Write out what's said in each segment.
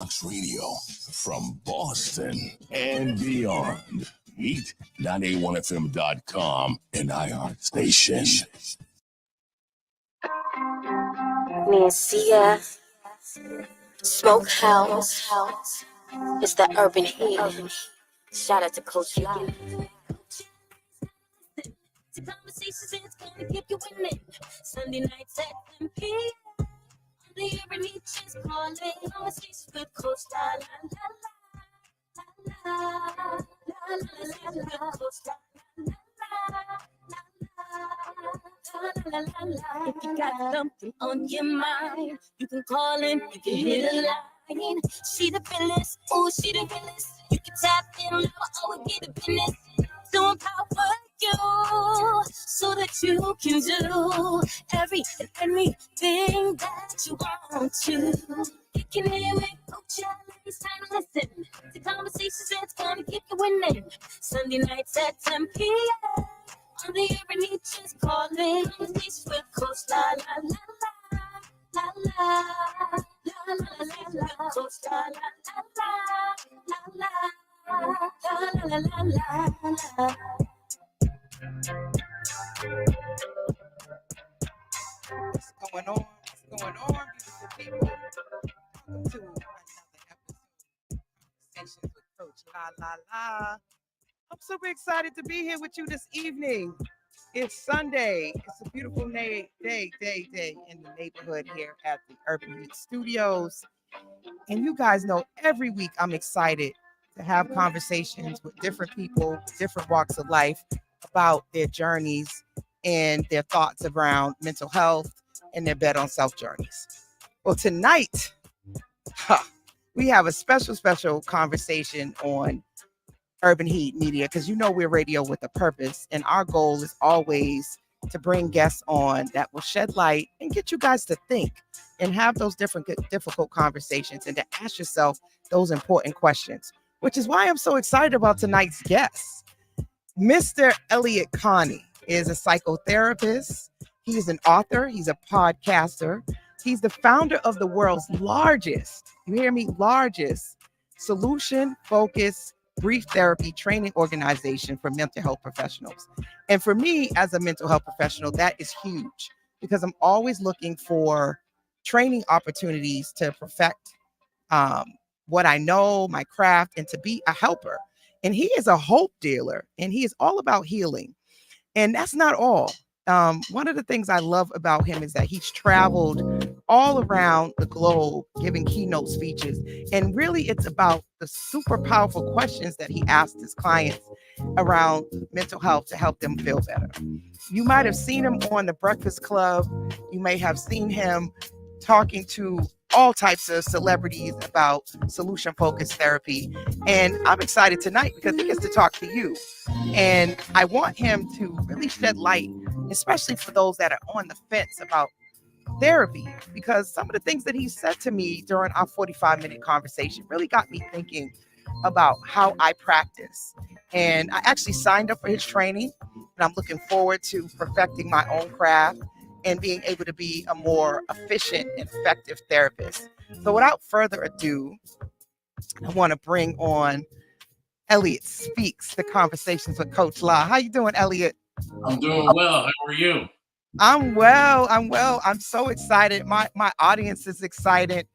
Radio from Boston and beyond. Heat981fm.com and iHeart Station. Nancy, Smokehouse. It's the urban heat. Shout out to Coach Lee. Conversations it's gonna keep you winning. Sunday nights at 10 p.m. The urban heat is calling. Conversations with Coach If you got something on your mind, you can call in, you can hit a line. She the realest, oh, she the realest. You can tap in, never always get the business. To empower you so that you can do every and anything that you want to. You can hear it, Coach Allen, it's time to listen to conversations that's gonna keep you winning. Sunday nights at 10 p.m. On the urban heat just calling. Conversations with Coach La La La La La La La La La La Coach La La La La La La La La La. What's going on? What's going on, beautiful people? Welcome to another episode of Conversations with Coach La La La. I'm super excited to be here with you this evening. It's Sunday. It's a beautiful day in the neighborhood here at the Urban Heat Studios. And you guys know every week I'm excited to have conversations with different people, different walks of life about their journeys and their thoughts around mental health and their bet on self journeys. Well, tonight, we have a special conversation on Urban Heat Media, because you know we're radio with a purpose, and our goal is always to bring guests on that will shed light and get you guys to think and have those difficult conversations and to ask yourself those important questions, which is why I'm so excited about tonight's guest. Mr. Elliott Connie is a psychotherapist. He's an author. He's a podcaster. He's the founder of the world's largest, you hear me, largest solution-focused brief therapy training organization for mental health professionals. And for me, as a mental health professional, that is huge because I'm always looking for training opportunities to perfect what I know, my craft, and to be a helper. And he is a hope dealer, and he is all about healing. And that's not all. One of the things I love about him is that he's traveled all around the globe giving keynote speeches. And really, it's about the super powerful questions that he asked his clients around mental health to help them feel better. You might have seen him on The Breakfast Club. You may have seen him talking to all types of celebrities about solution-focused therapy. And I'm excited tonight because he gets to talk to you. And I want him to really shed light, especially for those that are on the fence about therapy, because some of the things that he said to me during our 45-minute conversation really got me thinking about how I practice. And I actually signed up for his training, and I'm looking forward to perfecting my own craft and being able to be a more efficient and effective therapist. So without further ado, I want to bring on Elliott Speaks, the Conversations with Coach La. How you doing, Elliott? I'm doing well. How are you? I'm well. I'm so excited. My audience is excited.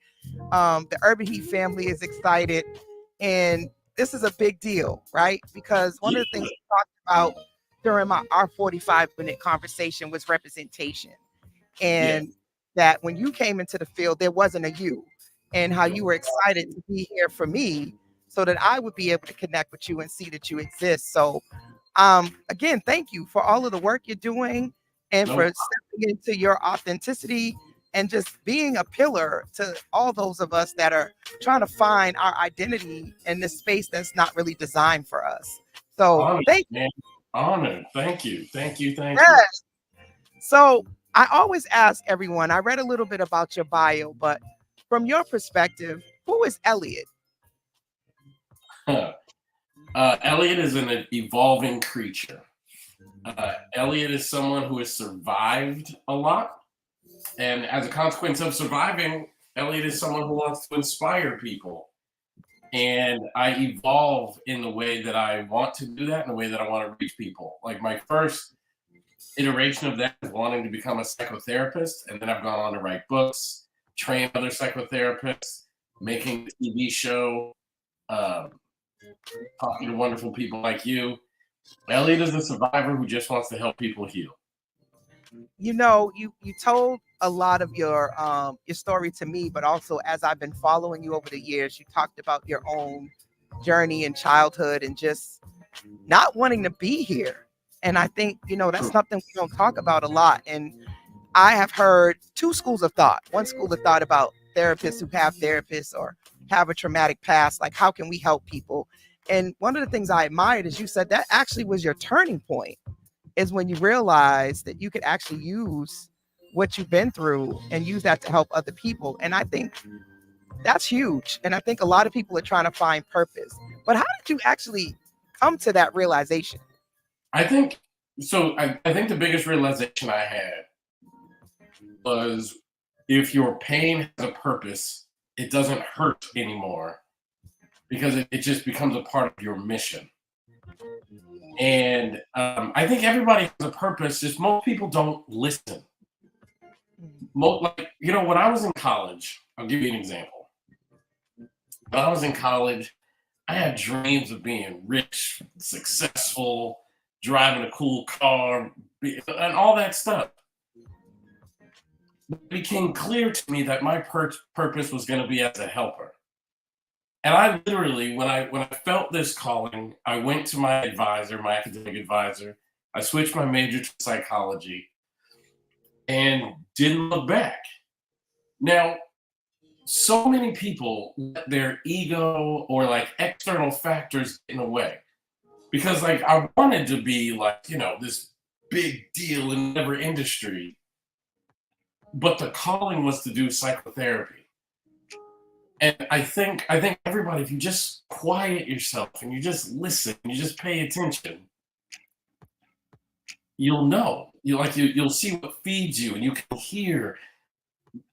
The Urban Heat family is excited. And this is a big deal, right? Because one of the things we talked about during our 45-minute conversation was representation. And that when you came into the field, there wasn't a you, and how you were excited to be here for me so that I would be able to connect with you and see that you exist. So again, thank you for all of the work you're doing and for stepping into your authenticity and just being a pillar to all those of us that are trying to find our identity in this space that's not really designed for us. So thank you. Honored. Thank you. So I always ask everyone, I read a little bit about your bio, but from your perspective, who is Elliott? Elliott is an evolving creature. Elliott is someone who has survived a lot. And as a consequence of surviving, Elliott is someone who wants to inspire people. And I evolve in the way that I want to do that, in the way that I want to reach people. Like my first iteration of that is wanting to become a psychotherapist. And then I've gone on to write books, train other psychotherapists, making a TV show, talking to wonderful people like you. Elliott is a survivor who just wants to help people heal. You know, you told a lot of your story to me, but also as I've been following you over the years, you talked about your own journey in childhood and just not wanting to be here. And I think, you know, that's something we don't talk about a lot. And I have heard two schools of thought. One school of thought about therapists who have therapists or have a traumatic past, like how can we help people? And one of the things I admired is you said that actually was your turning point, is when you realize that you could actually use what you've been through and use that to help other people. And I think that's huge. And I think a lot of people are trying to find purpose. But how did you actually come to that realization? I think so. I think the biggest realization I had was if your pain has a purpose, it doesn't hurt anymore because it just becomes a part of your mission. And I think everybody has a purpose, just most people don't listen. Like, you know, when I was in college, I'll give you an example. When I was in college, I had dreams of being rich, successful, driving a cool car, and all that stuff. It became clear to me that my purpose was going to be as a helper. And I literally, when I felt this calling, I went to my advisor, my academic advisor. I switched my major to psychology and didn't look back. Now, so many people let their ego or like external factors get in the way. Because like I wanted to be like, you know, this big deal in whatever industry, but the calling was to do psychotherapy. And I think everybody, if you just quiet yourself and you just listen, you just pay attention, you'll know. You'll see what feeds you, and you can hear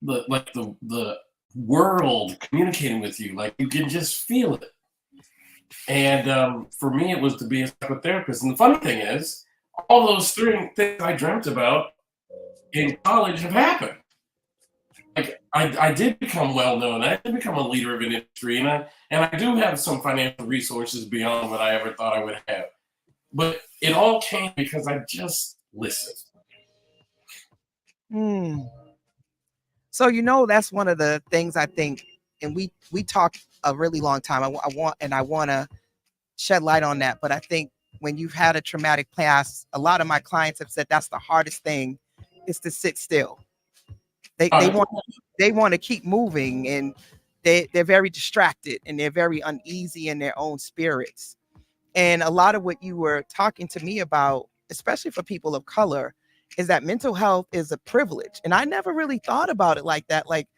the world communicating with you. Like you can just feel it. And for me, it was to be a psychotherapist. And the funny thing is, all those three things I dreamt about in college have happened. Like I did become well known. I did become a leader of an industry, and I do have some financial resources beyond what I ever thought I would have. But it all came because I just listened. So, you know, that's one of the things I think, and we talked a really long time. I want to shed light on that. But I think when you've had a traumatic past, a lot of my clients have said that's the hardest thing is to sit still. They want to keep moving, and they're very distracted and they're very uneasy in their own spirits. And a lot of what you were talking to me about, especially for people of color, is that mental health is a privilege. And I never really thought about it like that. Like,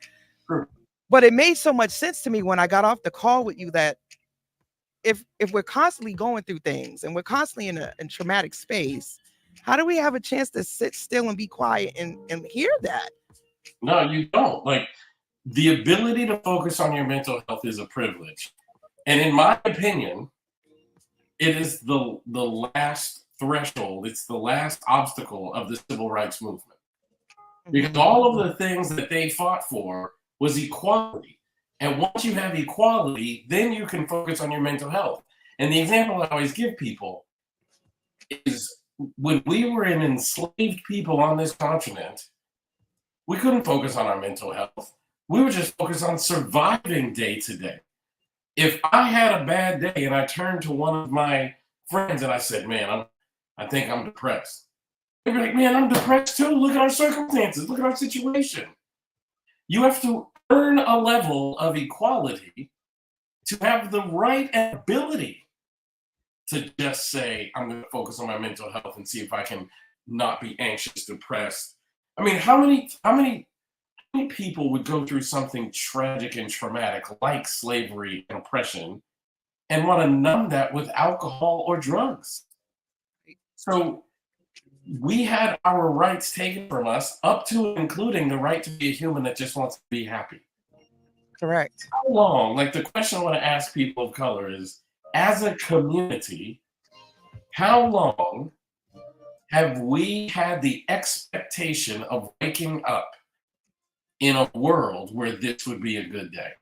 Sure. But it made so much sense to me when I got off the call with you that if we're constantly going through things and we're constantly in a traumatic space, how do we have a chance to sit still and be quiet and hear that? No, you don't. Like the ability to focus on your mental health is a privilege. And in my opinion, it is the last threshold. It's the last obstacle of the civil rights movement. Because all of the things that they fought for was equality. And once you have equality, then you can focus on your mental health. And the example I always give people is when we were an enslaved people on this continent, we couldn't focus on our mental health. We were just focused on surviving day to day. If I had a bad day and I turned to one of my friends and I said, man, I think I'm depressed. They'd be like, man, I'm depressed too. Look at our circumstances. Look at our situation. You have to earn a level of equality to have the right and ability to just say, I'm going to focus on my mental health and see if I can not be anxious, depressed. I mean, how many people would go through something tragic and traumatic like slavery and oppression and want to numb that with alcohol or drugs? So we had our rights taken from us up to and including the right to be a human that just wants to be happy. Correct. How long, like the question I want to ask people of color is, as a community, how long have we had the expectation of waking up in a world where this would be a good day?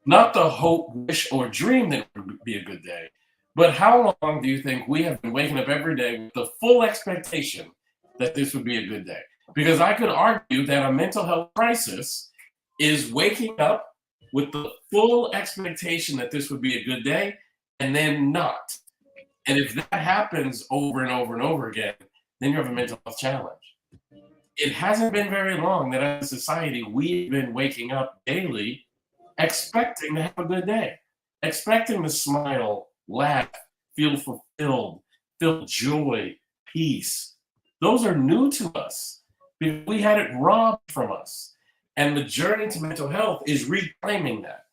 Not the hope, wish, or dream that it would be a good day, but how long do you think we have been waking up every day with the full expectation that this would be a good day? Because I could argue that a mental health crisis is waking up with the full expectation that this would be a good day and then not. And if that happens over and over and over again, then you have a mental health challenge. It hasn't been very long that as a society, we've been waking up daily expecting to have a good day, expecting to smile, laugh, feel fulfilled, feel joy, peace. Those are new to us because we had it robbed from us. And the journey to mental health is reclaiming that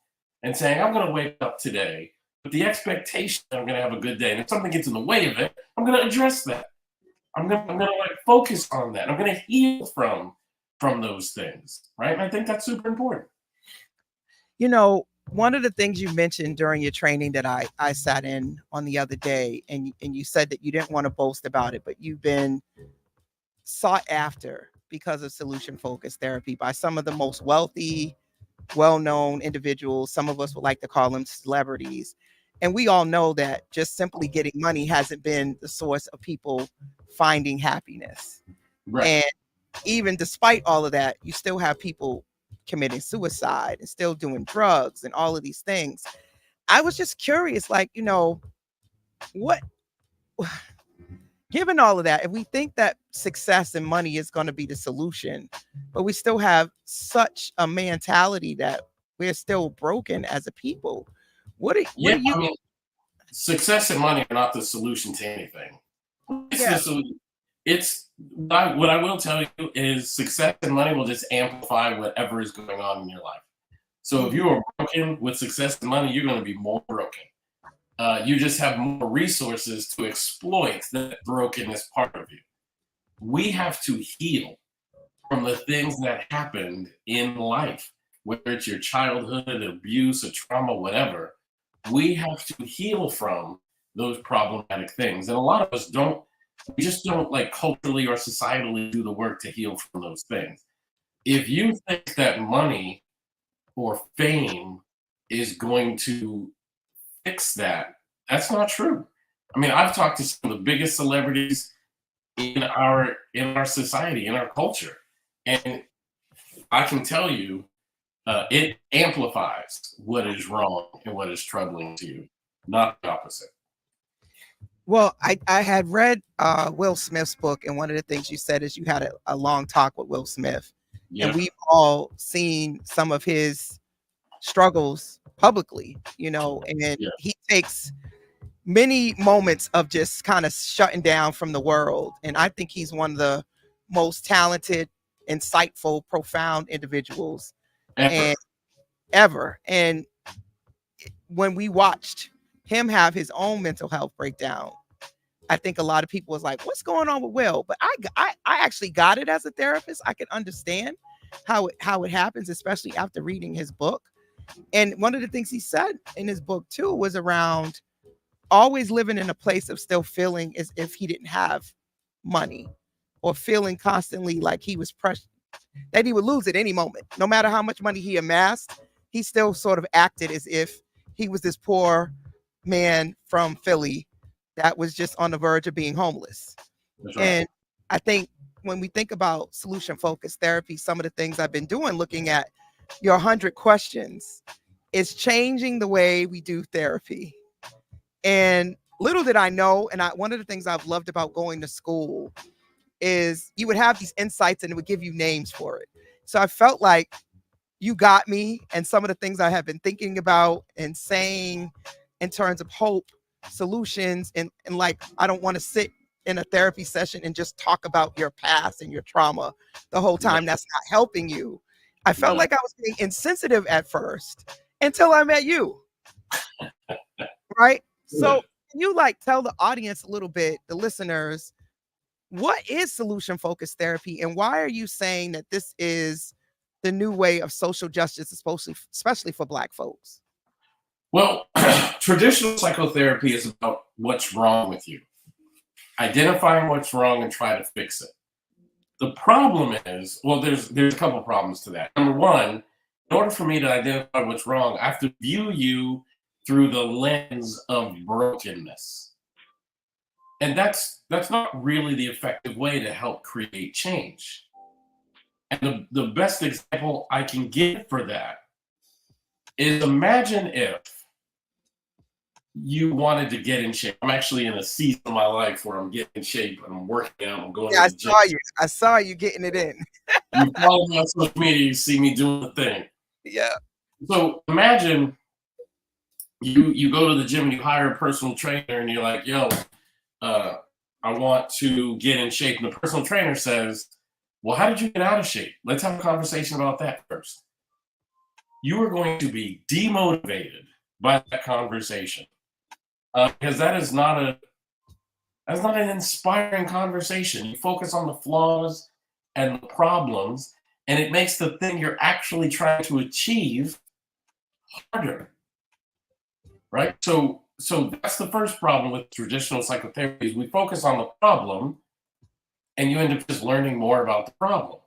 and saying, I'm going to wake up today with the expectation that I'm going to have a good day. And if something gets in the way of it, I'm going to address that. I'm going to like focus on that. I'm going to heal from those things, right? And I think that's super important. You know, one of the things you mentioned during your training that I sat in on the other day, and you said that you didn't want to boast about it, but you've been sought after because of solution-focused therapy by some of the most wealthy, well-known individuals. Some of us would like to call them celebrities. And we all know that just simply getting money hasn't been the source of people finding happiness. Right. And even despite all of that, you still have people committing suicide and still doing drugs and all of these things. I was just curious, like, you know, what, given all of that, if we think that success and money is going to be the solution, but we still have such a mentality that we're still broken as a people. What do you? I mean, success and money are not the solution to anything. It's what I will tell you is success and money will just amplify whatever is going on in your life. So if you are broken with success and money, you're going to be more broken. You just have more resources to exploit that brokenness part of you. We have to heal from the things that happened in life, whether it's your childhood, abuse, or trauma, whatever. We have to heal from those problematic things. And a lot of us we just don't like culturally or societally do the work to heal from those things. If you think that money or fame is going to fix that, that's not true. I mean, I've talked to some of the biggest celebrities in our society, in our culture, and I can tell you, it amplifies what is wrong and what is troubling to you, not the opposite. Well, I had read Will Smith's book, and one of the things you said is you had a long talk with Will Smith. Yeah. And we've all seen some of his struggles publicly, you know, and he takes many moments of just kind of shutting down from the world. And I think he's one of the most talented, insightful, profound individuals ever. And when we watched him have his own mental health breakdown, I think a lot of people was like, what's going on with Will? But I actually got it as a therapist. I can understand how it happens, especially after reading his book. And one of the things he said in his book too was around always living in a place of still feeling as if he didn't have money, or feeling constantly like he was pressed, that he would lose at any moment. No matter how much money he amassed, he still sort of acted as if he was this poor man from Philly that was just on the verge of being homeless. Right. And I think when we think about solution-focused therapy, some of the things I've been doing, looking at your 100 questions, is changing the way we do therapy. And little did I know, and one of the things I've loved about going to school is you would have these insights and it would give you names for it. So I felt like you got me, and some of the things I have been thinking about and saying in terms of hope, solutions, and like, I don't want to sit in a therapy session and just talk about your past and your trauma the whole time. That's not helping you. I felt like I was being insensitive at first until I met you. Right? So can you like tell the audience a little bit, the listeners, what is solution-focused therapy, and why are you saying that this is the new way of social justice, especially for Black folks? Well, traditional psychotherapy is about what's wrong with you, identifying what's wrong and try to fix it. The problem is, well, there's a couple of problems to that. Number one, in order for me to identify what's wrong, I have to view you through the lens of brokenness. And that's not really the effective way to help create change. And the best example I can give for that is, imagine if you wanted to get in shape. I'm actually in a season of my life where I'm getting in shape and I'm working out. I'm going to the gym. I saw you getting it in. You follow me on social media, you see me doing the thing. Yeah. So imagine you go to the gym and you hire a personal trainer and you're like, yo, I want to get in shape. And the personal trainer says, well, how did you get out of shape? Let's have a conversation about that first. You are going to be demotivated by that conversation. Because that is not an inspiring conversation. You focus on the flaws and the problems, and it makes the thing you're actually trying to achieve harder, right? So that's the first problem with traditional psychotherapy is we focus on the problem, and you end up just learning more about the problem.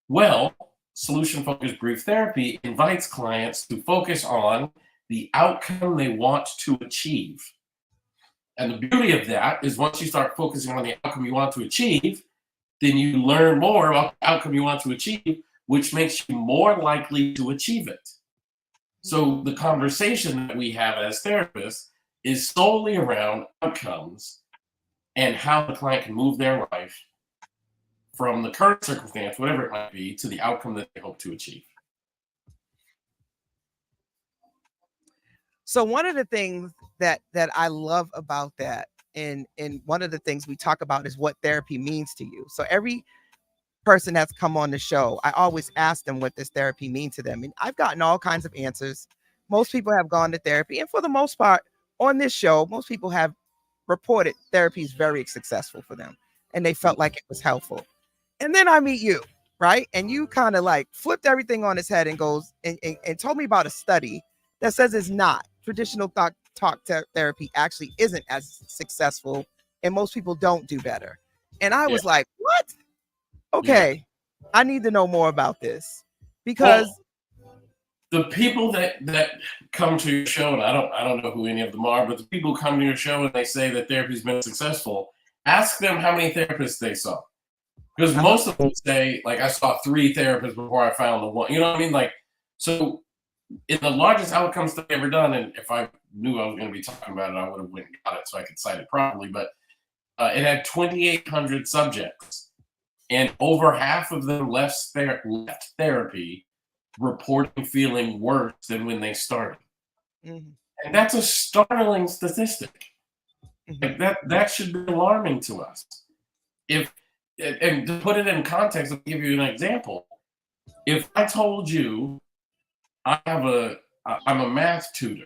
Well, solution-focused brief therapy invites clients to focus on the outcome they want to achieve. And the beauty of that is once you start focusing on the outcome you want to achieve, then you learn more about the outcome you want to achieve, which makes you more likely to achieve it. So the conversation that we have as therapists is solely around outcomes and how the client can move their life from the current circumstance, whatever it might be, to the outcome that they hope to achieve. So one of the things that I love about that, and one of the things we talk about is what therapy means to you. So every person that's come on the show, I always ask them what this therapy means to them. And I've gotten all kinds of answers. Most people have gone to therapy. And for the most part, on this show, most people have reported therapy is very successful for them. And they felt like it was helpful. And then I meet you, right? And you kind of like flipped everything on its head and goes and told me about a study that says it's not. Traditional talk therapy actually isn't as successful, and most people don't do better. And I was like, what? Okay, I need to know more about this, because the people that come to your show, and I don't know who any of them are, but the people who come to your show and they say that therapy's been successful, ask them how many therapists they saw. Because most of them say, like, I saw 3 therapists before I found the one. You know what I mean? Like, so in the largest outcome study ever done, and if I knew I was going to be talking about it, I would have went and got it so I could cite it properly, but it had 2,800 subjects, and over half of them left therapy reporting feeling worse than when they started. Mm-hmm. And that's a startling statistic. Mm-hmm. Like that should be alarming to us. And to put it in context, I'll give you an example. If I told you I'm a math tutor,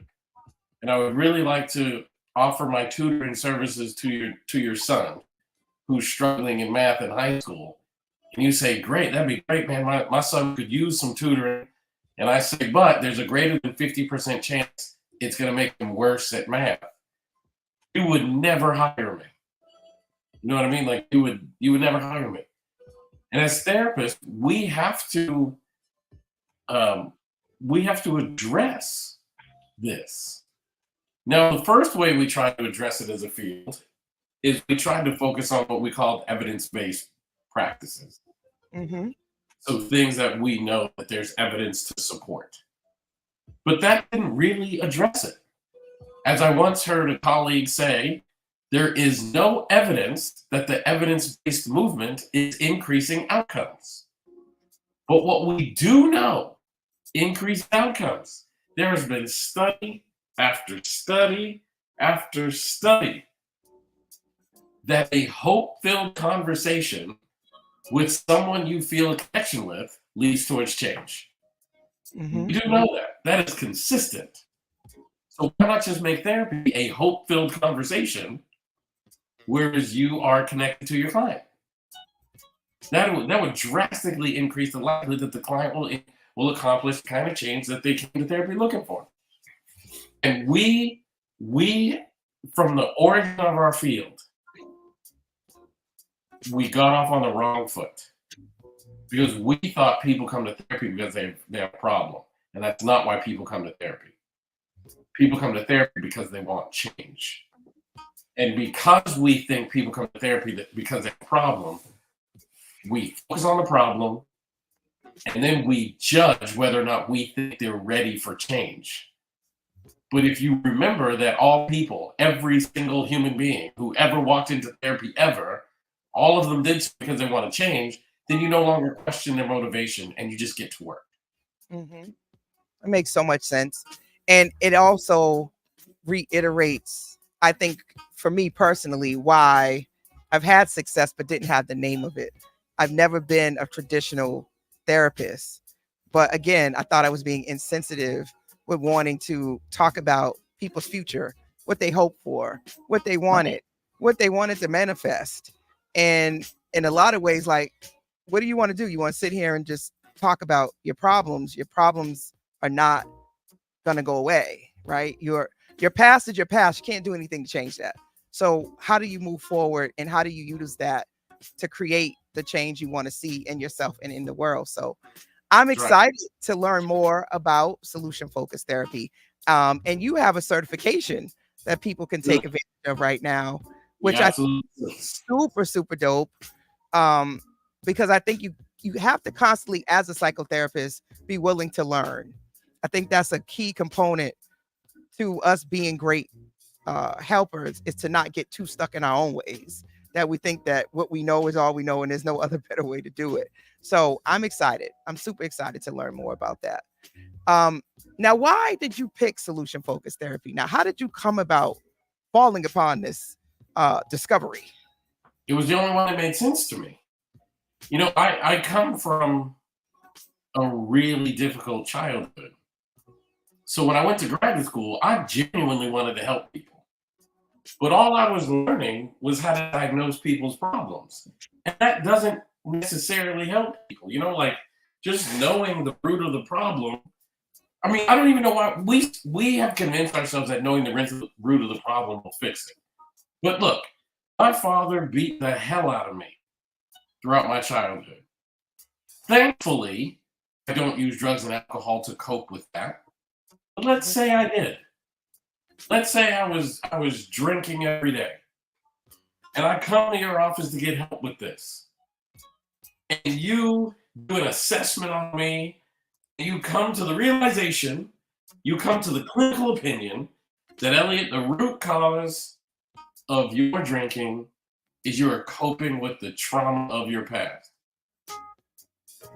and I would really like to offer my tutoring services to your son who's struggling in math in high school, and you say, great, that'd be great, man. My son could use some tutoring. And I say, but there's a greater than 50% chance it's going to make him worse at math. You would never hire me. You know what I mean? Like you would never hire me. And as therapists, we have to address this. Now, the first way we try to address it as a field is we try to focus on what we call evidence-based practices. Mm-hmm. So things that we know that there's evidence to support. But that didn't really address it. As I once heard a colleague say, there is no evidence that the evidence-based movement is increasing outcomes. But what we do know increased outcomes. There has been study after study after study that a hope-filled conversation with someone you feel a connection with leads towards change. Mm-hmm. You do know that. That is consistent. So why not just make therapy a hope-filled conversation whereas you are connected to your client? That would drastically increase the likelihood that the client will accomplish the kind of change that they came to therapy looking for. And we from the origin of our field, we got off on the wrong foot because we thought people come to therapy because they have a problem, and that's not why people come to therapy. People come to therapy because they want change, and because we think people come to therapy because they have a problem, we focus on the problem, and then we judge whether or not we think they're ready for change. But if you remember that all people, every single human being who ever walked into therapy ever, all of them did so because they want to change, then you no longer question their motivation and you just get to work. Mm-hmm. It makes so much sense. And it also reiterates, I think, for me personally, why I've had success but didn't have the name of it. I've never been a traditional therapist. But again, I thought I was being insensitive with wanting to talk about people's future, what they hoped for, what they wanted, what they wanted to manifest. And in a lot of ways, like, what do you want to do? You want to sit here and just talk about your problems? Your problems are not going to go away, right? Your past is your past. You can't do anything to change that. So how do you move forward, and how do you use that to create the change you want to see in yourself and in the world? So I'm excited to learn more about solution-focused therapy. And you have a certification that people can take advantage of right now, which I think is super, super dope. Because I think you have to constantly, as a psychotherapist, be willing to learn. I think that's a key component to us being great helpers, is to not get too stuck in our own ways, that we think that what we know is all we know and there's no other better way to do it. So I'm excited. I'm super excited to learn more about that. Now, why did you pick solution-focused therapy? Now, how did you come about falling upon this discovery? It was the only one that made sense to me. You know, I come from a really difficult childhood. So when I went to graduate school, I genuinely wanted to help people. But all I was learning was how to diagnose people's problems. And that doesn't necessarily help people. You know, like, just knowing the root of the problem. I mean, I don't even know why we have convinced ourselves that knowing the root of the problem will fix it. But look, my father beat the hell out of me throughout my childhood. Thankfully, I don't use drugs and alcohol to cope with that. But let's say I did. Let's say I was drinking every day, and I come to your office to get help with this. And you do an assessment on me, and you come to the realization, you come to the clinical opinion that, Elliott, the root cause of your drinking is you are coping with the trauma of your past.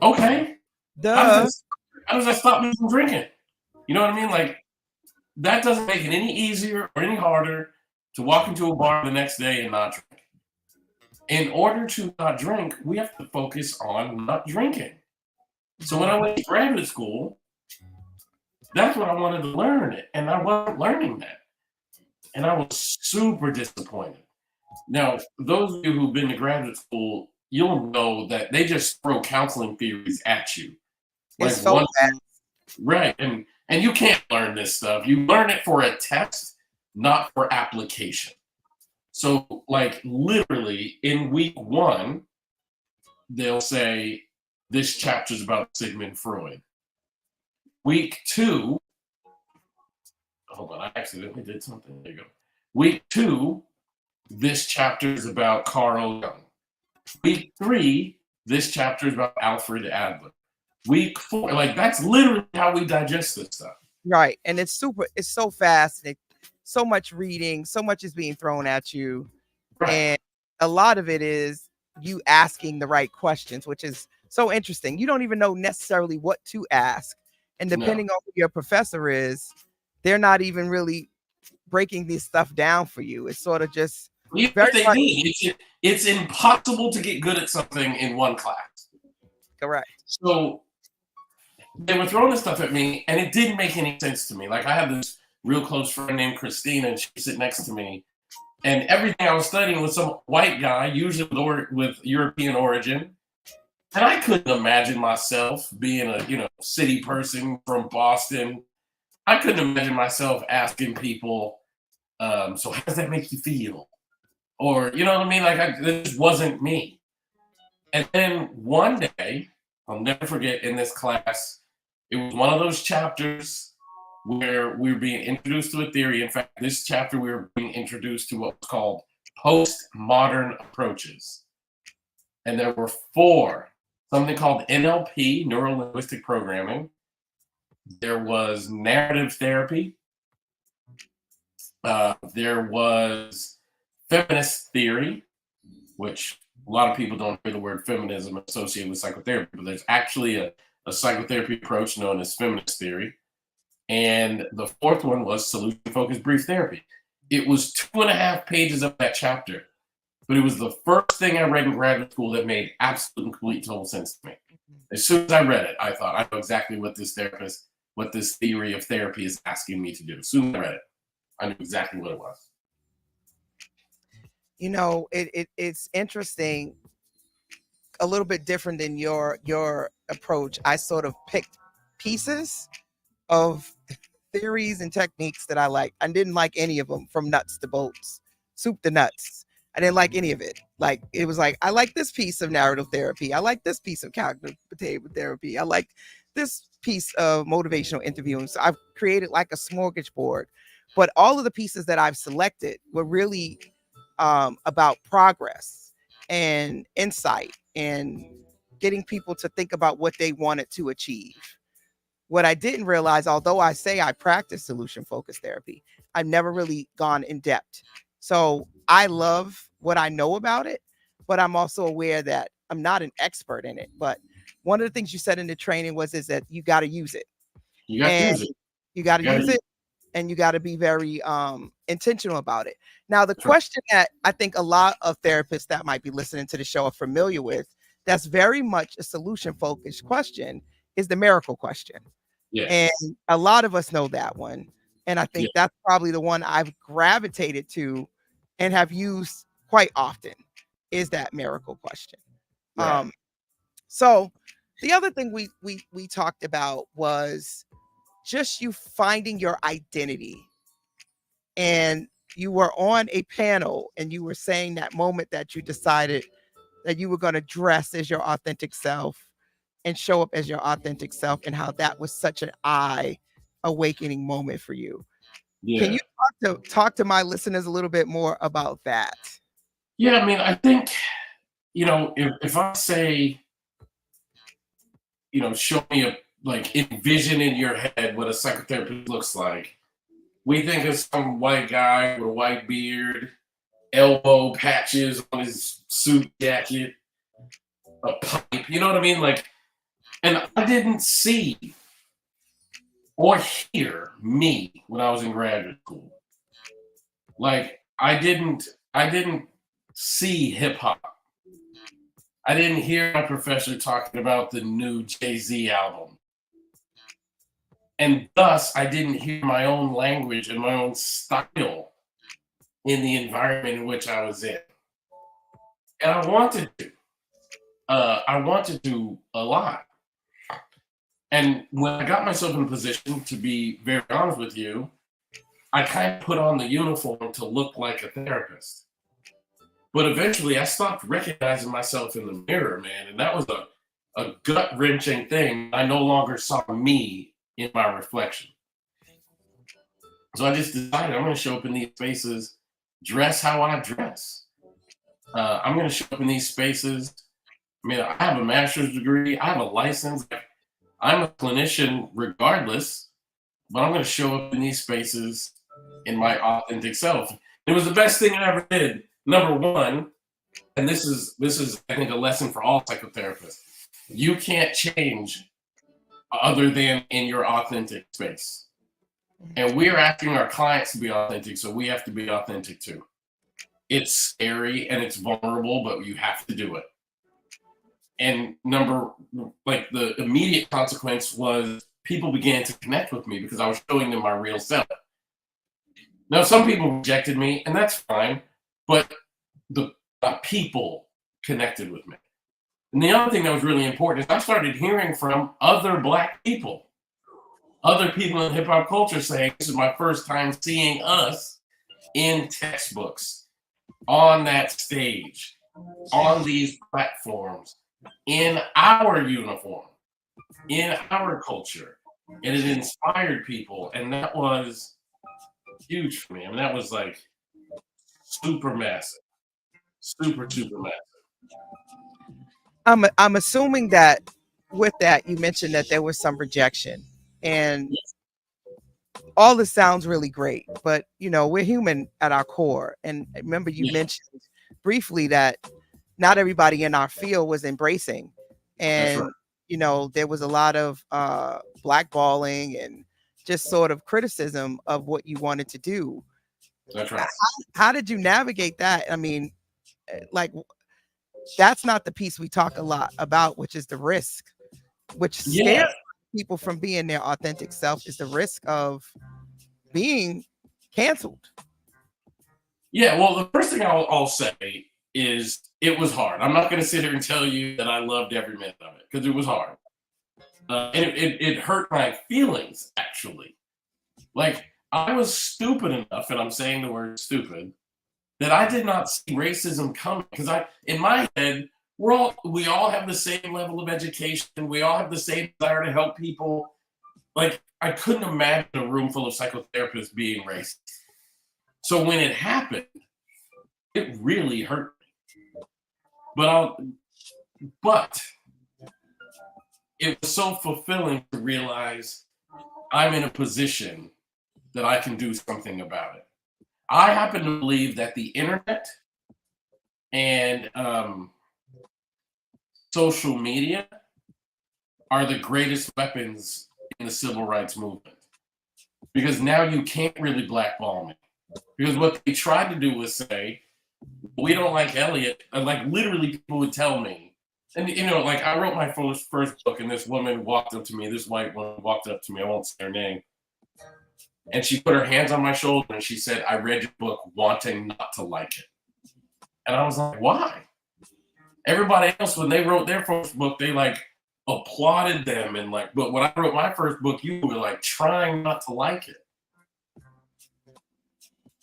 Okay. How does that stop me from drinking? You know what I mean? Like, that doesn't make it any easier or any harder to walk into a bar the next day and not drink. In order to not drink, we have to focus on not drinking. So when I went to graduate school, that's what I wanted to learn, and I wasn't learning that. And I was super disappointed. Now, those of you who've been to graduate school, you'll know that they just throw counseling theories at you. It's so bad. Right. And you can't learn this stuff. You learn it for a test, not for application. So, like, literally in week 1, they'll say, this chapter is about Sigmund Freud. Week 2, hold on, I accidentally did something. There you go. Week 2, this chapter is about Carl Jung. Week 3, this chapter is about Alfred Adler. Week 4, like, that's literally how we digest this stuff. Right. And it's so fast. So much reading, so much is being thrown at you. Right. And a lot of it is you asking the right questions, which is so interesting. You don't even know necessarily what to ask. And depending on who your professor is, they're not even really breaking this stuff down for you. It's sort of just it's impossible to get good at something in one class. Correct. So they were throwing this stuff at me, and it didn't make any sense to me. Like, I had this real close friend named Christina, and she was sitting next to me, and everything I was studying was some white guy, usually with European origin, And I couldn't imagine myself being a, city person from Boston. I couldn't imagine myself asking people, so how does that make you feel? Or, you know what I mean? Like, this wasn't me. And then one day, I'll never forget, in this class, it was one of those chapters where we were being introduced to a theory. In fact, this chapter, we were being introduced to what was called postmodern approaches. And there were four, something called NLP, neuro linguistic programming. There was narrative therapy. There was feminist theory, which a lot of people don't hear the word feminism associated with psychotherapy, but there's actually a psychotherapy approach known as feminist theory. And the fourth one was solution-focused brief therapy. It was 2.5 pages of that chapter, but it was the first thing I read in graduate school that made absolute and complete total sense to me. As soon as I read it, I thought, I know exactly what this theory of therapy is asking me to do. As soon as I read it, I knew exactly what it was. You know, it's interesting, a little bit different than your approach. I sort of picked pieces of theories and techniques that I like. I didn't like any of them, from nuts to bolts, soup to nuts. I didn't like any of it. Like, it was like, I like this piece of narrative therapy. I like this piece of cognitive behavioral therapy. I like this piece of motivational interviewing. So I've created like a smorgasbord, but all of the pieces that I've selected were really about progress and insight and getting people to think about what they wanted to achieve. What I didn't realize, although I say I practice solution-focused therapy, I've never really gone in depth. So I love what I know about it, but I'm also aware that I'm not an expert in it. But one of the things you said in the training is that you got to use it. You got to use it. You got to use it, and you got to be very intentional about it. Now, the question that I think a lot of therapists that might be listening to the show are familiar with, that's very much a solution-focused question, is the miracle question. Yes. And a lot of us know that one. And I think that's probably the one I've gravitated to and have used quite often, is that miracle question. Right. So the other thing we talked about was just you finding your identity. And you were on a panel and you were saying that moment that you decided that you were going to dress as your authentic self and show up as your authentic self, and how that was such an eye-awakening moment for you. Yeah. Can you talk to my listeners a little bit more about that? Yeah, I mean, I think, if I say, show me envision in your head what a psychotherapist looks like, we think of some white guy with a white beard, elbow patches on his suit jacket, a pipe, you know what I mean? And I didn't see or hear me when I was in graduate school. I didn't see hip hop. I didn't hear my professor talking about the new Jay-Z album. And thus, I didn't hear my own language and my own style in the environment in which I was in. And I wanted to. I wanted to a lot. And when I got myself in a position, to be very honest with you, I kind of put on the uniform to look like a therapist. But eventually I stopped recognizing myself in the mirror, man. And that was a gut-wrenching thing. I no longer saw me in my reflection. So I just decided I'm going to show up in these spaces, dress how I dress. I'm going to show up in these spaces. I mean, I have a master's degree. I have a license. I'm a clinician regardless, but I'm going to show up in these spaces in my authentic self. It was the best thing I ever did. Number one, and this is I think a lesson for all psychotherapists. You can't change other than in your authentic space. And we're asking our clients to be authentic, so we have to be authentic too. It's scary and it's vulnerable, but you have to do it. And the immediate consequence was people began to connect with me because I was showing them my real self. Now, some people rejected me, and that's fine, but the people connected with me. And the other thing that was really important is I started hearing from other Black people, other people in hip hop culture saying, this is my first time seeing us in textbooks, on that stage, on these platforms, in our uniform, in our culture. And it inspired people. And that was huge for me. I mean, that was like super massive, super massive. I'm assuming that with that, you mentioned that there was some rejection, and all this sounds really great, but we're human at our core. And remember, you mentioned briefly that not everybody in our field was embracing, and right. there was a lot of blackballing and just sort of criticism of what you wanted to do. That's right. How did you navigate that? I mean, like, that's not the piece we talk a lot about, which is the risk, which scares people from being their authentic self, is the risk of being canceled. Yeah, well, the first thing I'll say is it was hard. I'm not going to sit here and tell you that I loved every minute of it, because it was hard. And it hurt my feelings, actually. Like, I was stupid enough, and I'm saying the word stupid, that I did not see racism coming. Because in my head, we all have the same level of education. We all have the same desire to help people. Like, I couldn't imagine a room full of psychotherapists being racist. So when it happened, it really hurt me. But it was so fulfilling to realize I'm in a position that I can do something about it. I happen to believe that the internet and social media are the greatest weapons in the civil rights movement. Because now you can't really blackball me. Because what they tried to do was say, we don't like Elliott. And like literally people would tell me. And like I wrote my first book, and this woman walked up to me, this white woman walked up to me, I won't say her name. And she put her hands on my shoulder and she said, I read your book wanting not to like it. And I was like, why? Everybody else, when they wrote their first book, they like applauded them. And like, but when I wrote my first book, you were like trying not to like it.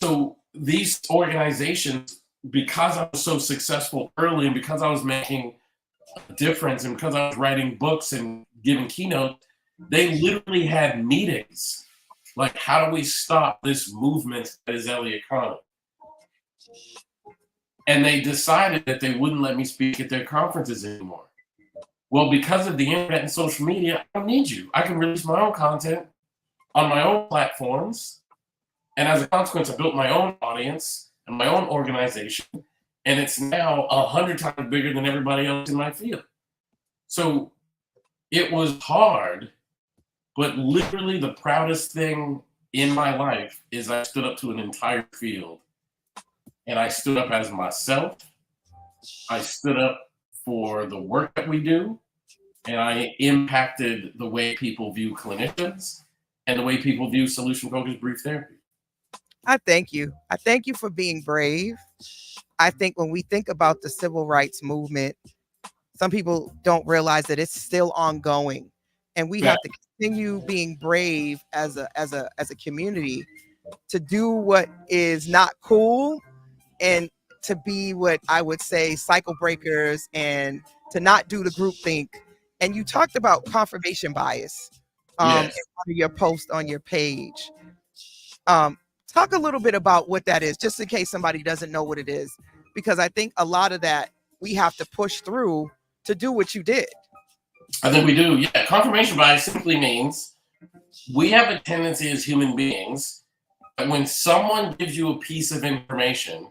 So these organizations, because I was so successful early and because I was making a difference and because I was writing books and giving keynotes, they literally had meetings. Like, how do we stop this movement that is Elliott Connie? And they decided that they wouldn't let me speak at their conferences anymore. Well, because of the internet and social media, I don't need you. I can release my own content on my own platforms. And as a consequence, I built my own audience and my own organization. And it's now 100 times bigger than everybody else in my field. So it was hard. But literally the proudest thing in my life is I stood up to an entire field, and I stood up as myself. I stood up for the work that we do, and I impacted the way people view clinicians and the way people view solution-focused brief therapy. I thank you. I thank you for being brave. I think when we think about the civil rights movement, some people don't realize that it's still ongoing. And we have to continue being brave as a community to do what is not cool and to be what I would say cycle breakers and to not do the group think. And you talked about confirmation bias in one of your posts on your page. Talk a little bit about what that is, just in case somebody doesn't know what it is, because I think a lot of that we have to push through to do what you did. I think we do. Yeah, confirmation bias simply means we have a tendency as human beings that when someone gives you a piece of information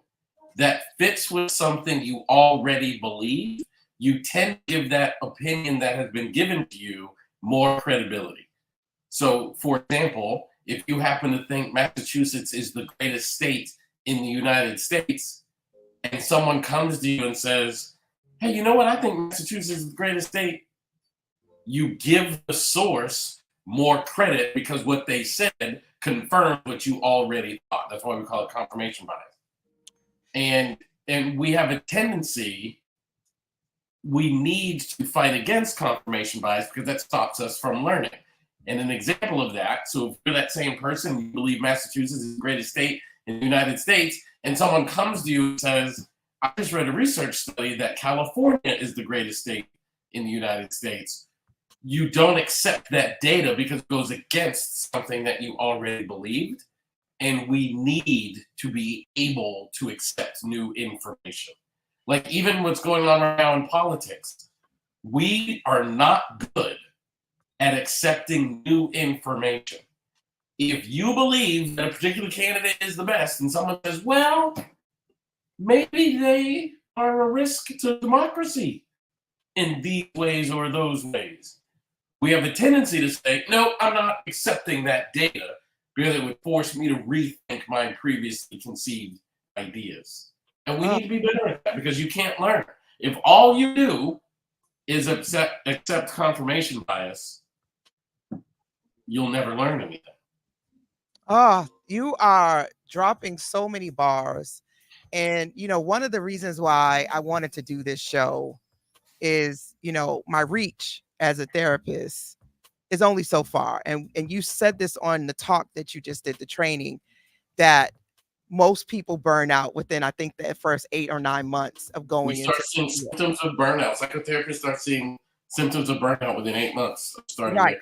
that fits with something you already believe, you tend to give that opinion that has been given to you more credibility. So, for example, if you happen to think Massachusetts is the greatest state in the United States, and someone comes to you and says, hey, you know what? I think Massachusetts is the greatest state. You give the source more credit because what they said confirmed what you already thought. That's why we call it confirmation bias. And we have a tendency we need to fight against confirmation bias because that stops us from learning. And an example of that, so if you're that same person, you believe Massachusetts is the greatest state in the United States, and someone comes to you and says, I just read a research study that California is the greatest state in the United States. You don't accept that data because it goes against something that you already believed. And we need to be able to accept new information. Like even what's going on right now in politics, we are not good at accepting new information. If you believe that a particular candidate is the best and someone says, well, maybe they are a risk to democracy in these ways or those ways, we have a tendency to say, no, I'm not accepting that data because it would force me to rethink my previously conceived ideas. And we need to be better at that because you can't learn. If all you do is accept confirmation bias, you'll never learn anything. You are dropping so many bars. And, you know, one of the reasons why I wanted to do this show is, you know, my reach as a therapist is only so far. And you said this on the talk that you just did, the training, that most people burn out within, I think, the first 8 or 9 months of going We start seeing symptoms of burnout. Psychotherapists start seeing symptoms of burnout within 8 months of starting right.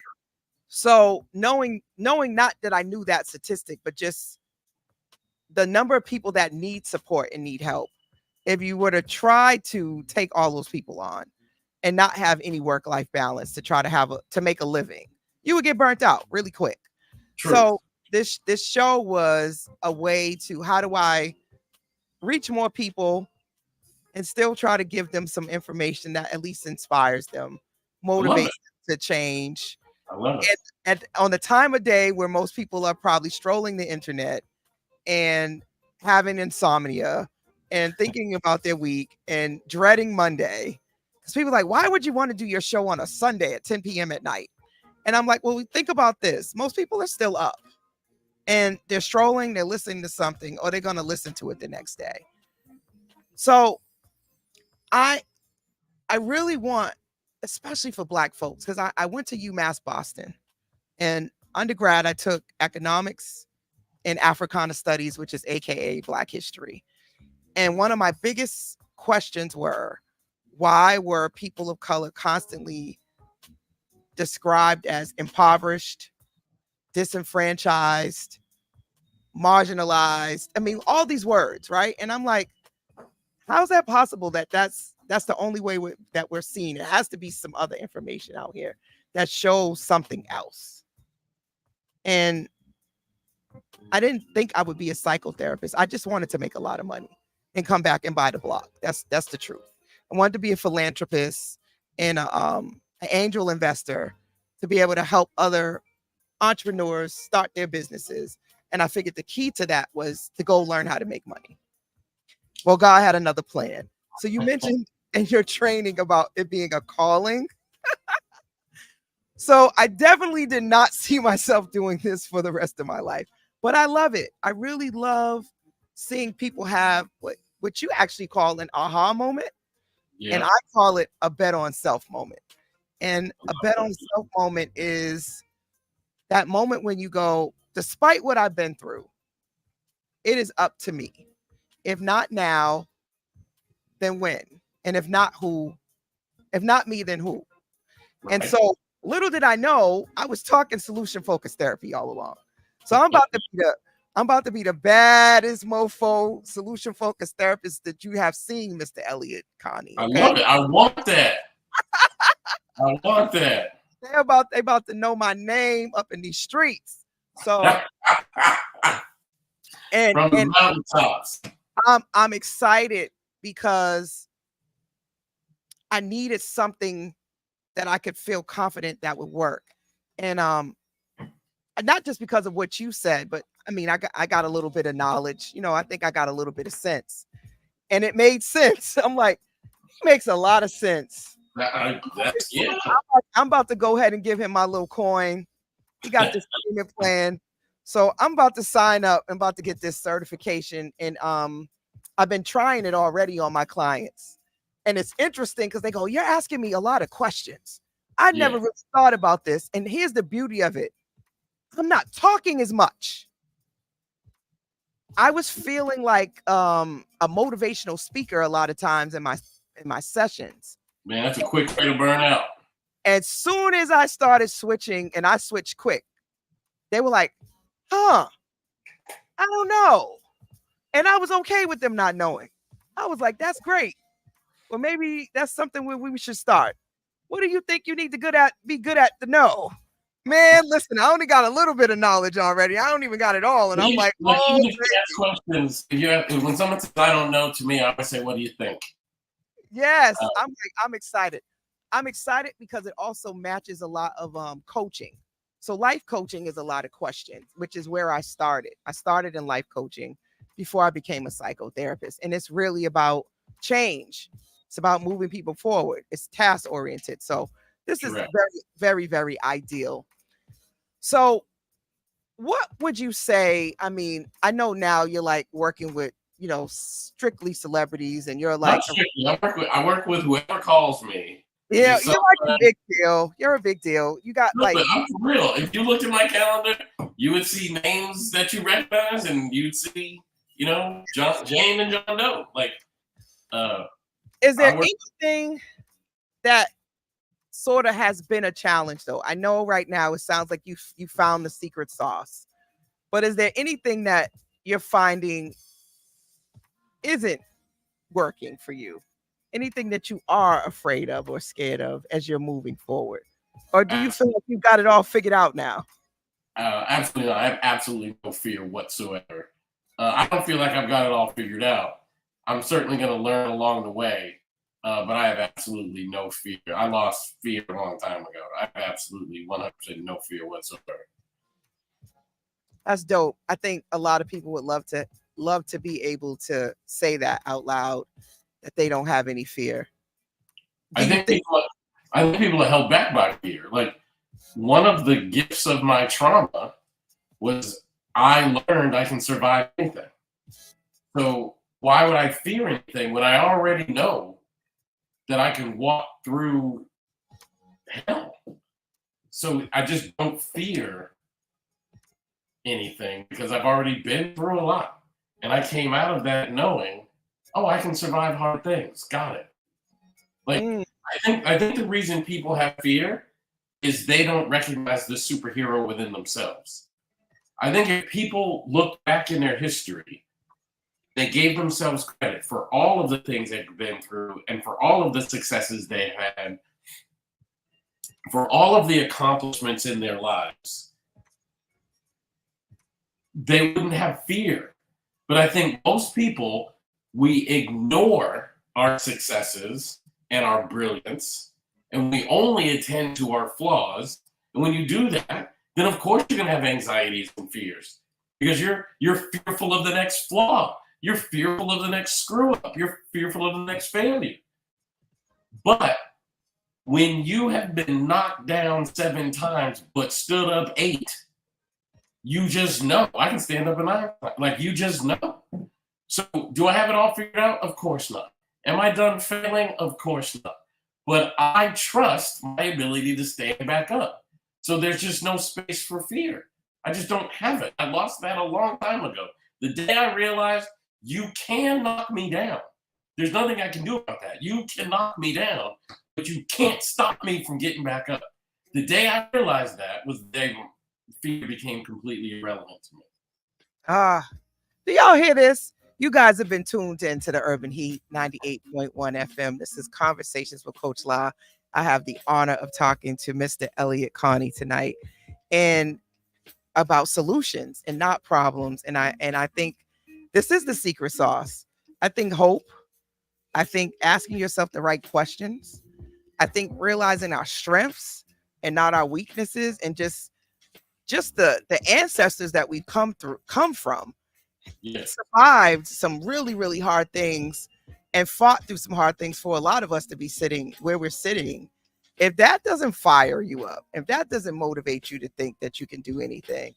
So knowing not that I knew that statistic, but just the number of people that need support and need help, if you were to try to take all those people on and not have any work-life balance to try to make a living, you would get burnt out really quick. True. So this show was a way to, how do I reach more people and still try to give them some information that at least inspires them, motivates them to change. I love it. And on the time of day where most people are probably strolling the internet and having insomnia and thinking about their week and dreading Monday, because people are like, why would you want to do your show on a Sunday at 10 p.m. at night? And I'm like, well, think about this. Most people are still up and they're strolling, they're listening to something, or they're going to listen to it the next day. So I really want, especially for Black folks, because I went to UMass Boston, and undergrad I took economics and Africana studies, which is AKA Black history. And one of my biggest questions were, why were people of color constantly described as impoverished, disenfranchised, marginalized? I mean, all these words, right? And I'm like, how is that possible that that's the only way that we're seeing? It has to be some other information out here that shows something else. And I didn't think I would be a psychotherapist. I just wanted to make a lot of money and come back and buy the block. That's the truth. I wanted to be a philanthropist and an angel investor to be able to help other entrepreneurs start their businesses. And I figured the key to that was to go learn how to make money. Well, God had another plan. So you mentioned in your training about it being a calling. So I definitely did not see myself doing this for the rest of my life, but I love it. I really love seeing people have what you actually call an aha moment. Yeah. And I call it a bet on self moment. And a bet on self moment is that moment when you go, despite what I've been through, it is up to me. If not now, then when? And if not who? If not me, then who? Right. And so little did I know, I was talking solution-focused therapy all along. So I'm about to be the baddest mofo solution-focused therapist that you have seen, Mr. Elliott Connie. Okay? I love it. I want that. I want that. They about to know my name up in these streets. So and from the mountaintops. I'm excited because I needed something that I could feel confident that would work. And not just because of what you said, but I mean, I got a little bit of knowledge. You know, I think I got a little bit of sense. And it made sense. I'm like, it makes a lot of sense. Yeah. I'm about to go ahead and give him my little coin. He got this payment plan. So I'm about to sign up. I'm about to get this certification. And I've been trying it already on my clients. And it's interesting because they go, you're asking me a lot of questions. I never Yeah. really thought about this. And here's the beauty of it. I'm not talking as much. I was feeling like a motivational speaker a lot of times in my sessions. Man, that's a quick way to burn out. As soon as I started switching, and I switched quick, they were like, I don't know. And I was okay with them not knowing. I was like, that's great. Well, maybe that's something where we should start. What do you think you need to be good at to know? Man, listen, I only got a little bit of knowledge already. I don't even got it all. And I'm like, oh, even if you ask questions, when someone says, I don't know, to me, I would say, what do you think? yes, I'm excited. I'm excited because it also matches a lot of coaching. So life coaching is a lot of questions, which is where I started. I started in life coaching before I became a psychotherapist. And it's really about change. It's about moving people forward. It's task oriented. So this is very, very, very ideal. So what would you say? I mean, I know now you're like working with, strictly celebrities, and you're like, I work with whoever calls me. Yeah, you're like a big deal. You're a big deal. You got but I'm for real. If you looked at my calendar, you would see names that you recognize, and you'd see, Jane and John Doe. Like, is there anything that sort of has been a challenge though? I know right now it sounds like you found the secret sauce, but is there anything that you're finding isn't working for you? Anything that you are afraid of or scared of as you're moving forward? Or do you feel like you've got it all figured out now? Absolutely not. I have absolutely no fear whatsoever. I don't feel like I've got it all figured out. I'm certainly going to learn along the way, but I have absolutely no fear. I lost fear a long time ago. I have absolutely 100% no fear whatsoever. That's dope. I think a lot of people would love to be able to say that out loud, that they don't have any fear. I think people are held back by fear. Like, one of the gifts of my trauma was I learned I can survive anything. So why would I fear anything when I already know that I can walk through hell? So I just don't fear anything because I've already been through a lot. And I came out of that knowing, I can survive hard things. Got it. Like, I think the reason people have fear is they don't recognize the superhero within themselves. I think if people look back in their history, they gave themselves credit for all of the things they've been through and for all of the successes they had, for all of the accomplishments in their lives, they wouldn't have fear. But I think most people, we ignore our successes and our brilliance, and we only attend to our flaws. And when you do that, then of course you're going to have anxieties and fears because you're fearful of the next flaw. You're fearful of the next screw up. You're fearful of the next failure. But when you have been knocked down 7 times but stood up 8, you just know. I can stand up and like, you just know. So do I have it all figured out? Of course not. Am I done failing? Of course not. But I trust my ability to stand back up. So there's just no space for fear. I just don't have it. I lost that a long time ago. The day I realized you can knock me down, there's nothing I can do about that. You can knock me down, but you can't stop me from getting back up. The day I realized that was the day fear became completely irrelevant to me. Do y'all hear this? You guys have been tuned into the Urban Heat 98.1 FM. This is Conversations with Coach La. I have the honor of talking to Mr. Elliott Connie tonight, and about solutions and not problems. And I think this is the secret sauce. I think hope. I think asking yourself the right questions. I think realizing our strengths and not our weaknesses, and just the ancestors that we've come from. Yes. Survived some really, really hard things and fought through some hard things for a lot of us to be sitting where we're sitting. If that doesn't fire you up, if that doesn't motivate you to think that you can do anything,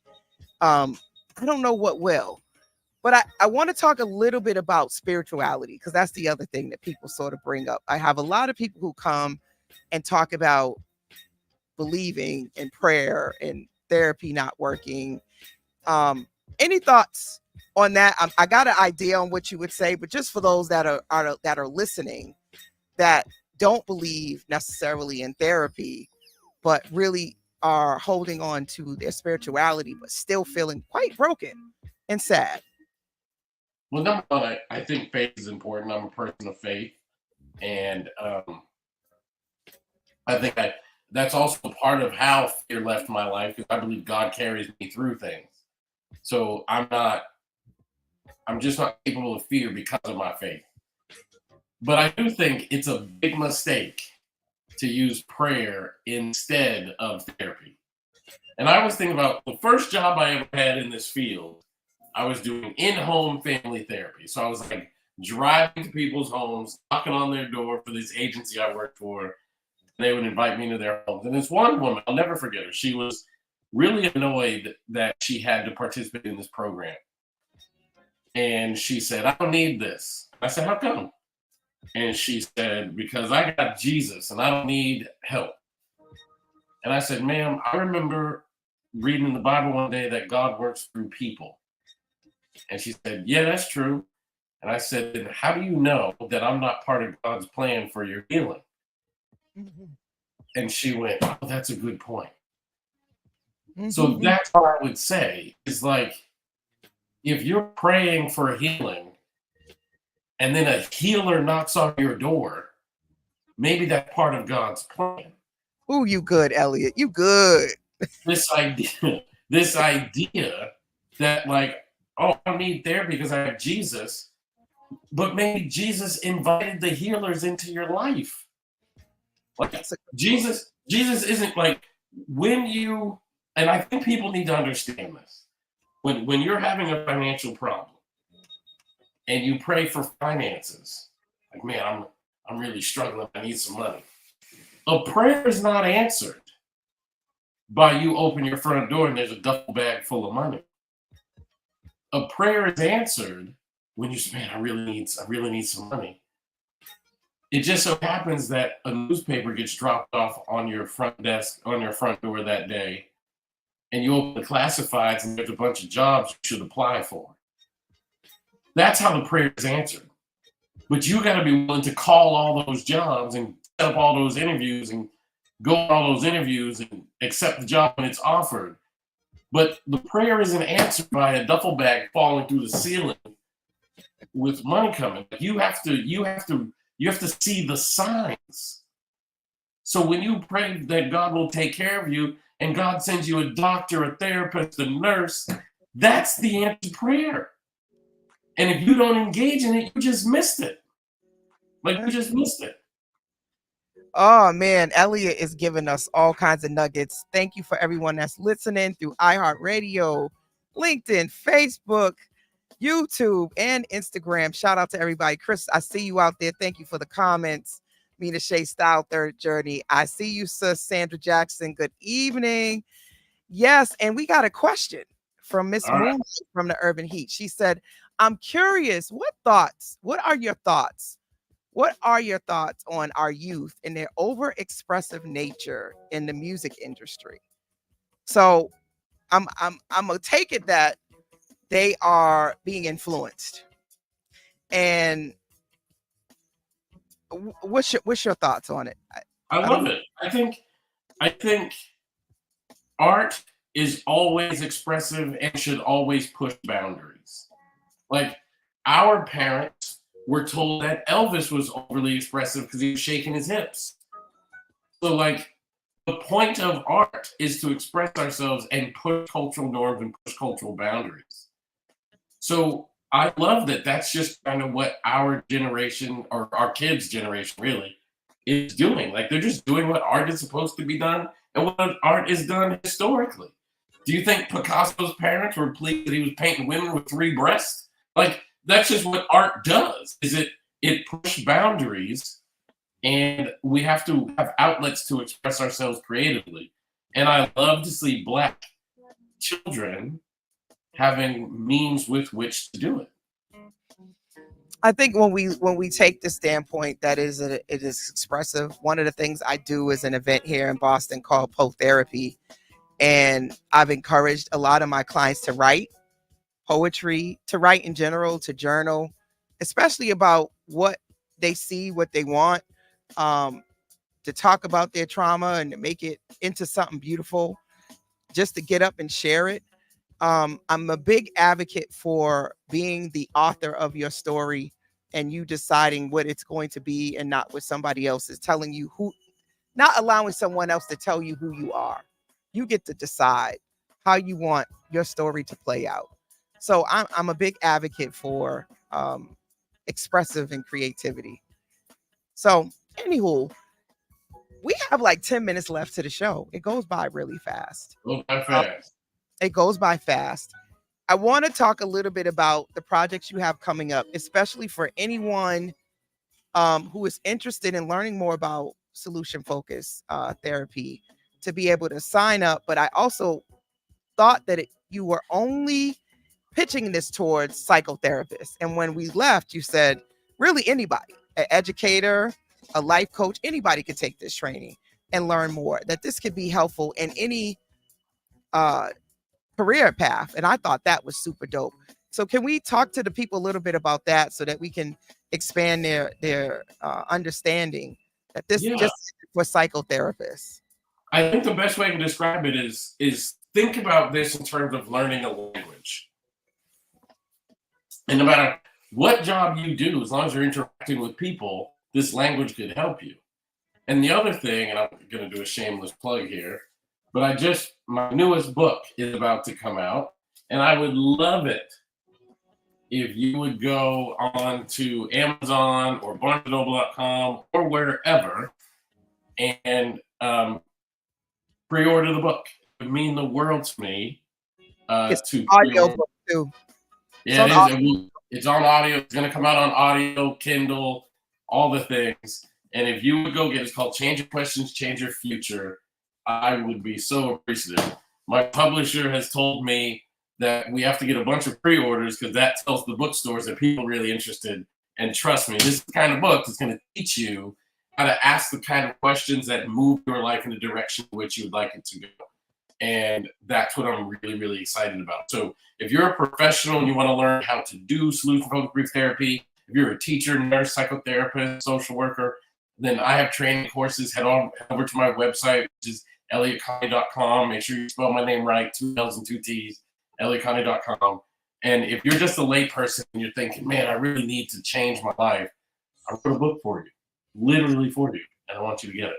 I don't know what will. But I want to talk a little bit about spirituality, because that's the other thing that people sort of bring up. I have a lot of people who come and talk about believing in prayer and therapy not working. Any thoughts on that? I got an idea on what you would say, but just for those that are listening that don't believe necessarily in therapy, but really are holding on to their spirituality, but still feeling quite broken and sad. Well, number one, I think faith is important. I'm a person of faith, and I think that's also part of how fear left my life, because I believe God carries me through things. So I'm just not capable of fear because of my faith. But I do think it's a big mistake to use prayer instead of therapy. And I was thinking about the first job I ever had in this field. I was doing in-home family therapy. So I was like driving to people's homes, knocking on their door for this agency I worked for. They would invite me into their homes. And this one woman, I'll never forget her. She was really annoyed that she had to participate in this program. And she said, I don't need this. I said, how come? And she said, because I got Jesus and I don't need help. And I said, ma'am, I remember reading in the Bible one day that God works through people. And she said, yeah, that's true. And I said, then how do you know that I'm not part of God's plan for your healing? Mm-hmm. And she went, oh, that's a good point. Mm-hmm. So that's what I would say is like, if you're praying for healing and then a healer knocks on your door, maybe that's part of God's plan. Oh, you good, Elliott. You good. This idea that like, oh, I don't need therapy because I have Jesus, but maybe Jesus invited the healers into your life. Like Jesus isn't like when you, and I think people need to understand this. When you're having a financial problem and you pray for finances, like, man, I'm really struggling. I need some money. A prayer is not answered by you open your front door and there's a duffel bag full of money. A prayer is answered when you say, man, I really need some money. It just so happens that a newspaper gets dropped off on your front desk, on your front door that day, and you open the classifieds and there's a bunch of jobs you should apply for. That's how the prayer is answered. But you got to be willing to call all those jobs and set up all those interviews and go on all those interviews and accept the job when it's offered. But the prayer isn't answered by a duffel bag falling through the ceiling with money coming. You have to see the signs. So when you pray that God will take care of you and God sends you a doctor, a therapist, a nurse, that's the answered prayer. And if you don't engage in it, you just missed it. Like you just missed it. Oh man, Elliott is giving us all kinds of nuggets. Thank you for everyone that's listening through iHeartRadio, LinkedIn, Facebook, YouTube, and Instagram. Shout out to everybody. Chris, I see you out there. Thank you for the comments. Mina Shea Style, Third Journey. I see you, sis. Sandra Jackson. Good evening. Yes, and we got a question from Miss Moon from the Urban Heat. She said, I'm curious, what are your thoughts? What are your thoughts on our youth and their overexpressive nature in the music industry? So I'm gonna take it that they are being influenced. And what's your thoughts on it? I love it. I think art is always expressive and should always push boundaries. Like our parents were told that Elvis was overly expressive because he was shaking his hips. So like the point of art is to express ourselves and push cultural norms and push cultural boundaries. So I love that that's just kind of what our generation or our kids' generation really is doing. Like they're just doing what art is supposed to be done and what art is done historically. Do you think Picasso's parents were pleased that he was painting women with 3 breasts? Like that's just what art does. It pushes boundaries, and we have to have outlets to express ourselves creatively. And I love to see Black children having means with which to do it. I think when we take the standpoint that it is expressive, one of the things I do is an event here in Boston called Therapy, and I've encouraged a lot of my clients to write poetry, to write in general, to journal, especially about what they see, what they want, to talk about their trauma and to make it into something beautiful, just to get up and share it. I'm a big advocate for being the author of your story and you deciding what it's going to be and not what somebody else is telling you, who, not allowing someone else to tell you who you are. You get to decide how you want your story to play out. So I'm a big advocate for expressive and creativity. So anywho, we have like 10 minutes left to the show. It goes by really fast. It goes by fast. I want to talk a little bit about the projects you have coming up, especially for anyone who is interested in learning more about solution focused therapy, to be able to sign up. But I also thought that you were only pitching this towards psychotherapists. And when we left, you said really anybody, an educator, a life coach, anybody could take this training and learn more, that this could be helpful in any career path. And I thought that was super dope. So can we talk to the people a little bit about that so that we can expand their understanding that this just for psychotherapists? I think the best way to describe it is think about this in terms of learning a language. And no matter what job you do, as long as you're interacting with people, this language could help you. And the other thing, and I'm going to do a shameless plug here, but my newest book is about to come out, and I would love it if you would go on to Amazon or BarnesandNoble.com or wherever and pre-order the book. It would mean the world to me. It's audio book too. Yeah, it's on audio. It's going to come out on audio, Kindle, all the things. And if you would go get it, it's called Change Your Questions, Change Your Future. I would be so appreciative. My publisher has told me that we have to get a bunch of pre-orders because that tells the bookstores that people are really interested. And trust me, this kind of book is going to teach you how to ask the kind of questions that move your life in the direction in which you would like it to go. And that's what I'm really, really excited about. So if you're a professional and you want to learn how to do solution-focused brief therapy, if you're a teacher, nurse, psychotherapist, social worker, then I have training courses. Head over to my website, which is ElliottConnie.com. Make sure you spell my name right, 2 L's and 2 T's, ElliottConnie.com. And if you're just a layperson and you're thinking, man, I really need to change my life, I wrote a book for you, literally for you, and I want you to get it.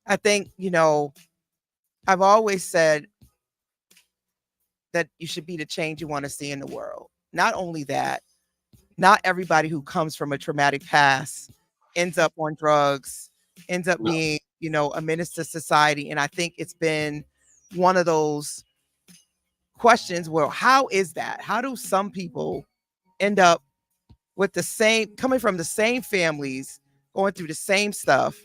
I think, I've always said that you should be the change you want to see in the world. Not only that, not everybody who comes from a traumatic past ends up on drugs, ends up being, a menace to society. And I think it's been one of those questions where, how is that? How do some people end up with coming from the same families, going through the same stuff,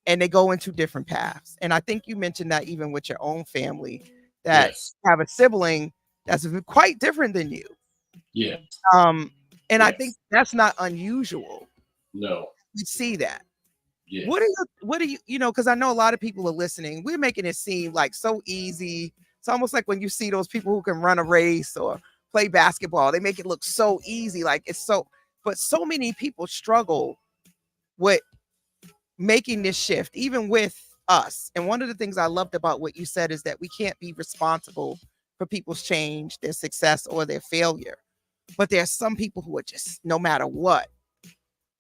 and they go into different paths? And I think you mentioned that even with your own family, that have a sibling that's quite different than you. Yeah. And I think that's not unusual. No. We see that. Yeah. What do you, because I know a lot of people are listening. We're making it seem like so easy. It's almost like when you see those people who can run a race or play basketball, they make it look so easy. But so many people struggle with making this shift, even with us. And one of the things I loved about what you said is that we can't be responsible for people's change, their success, or their failure. But there are some people who are just, no matter what,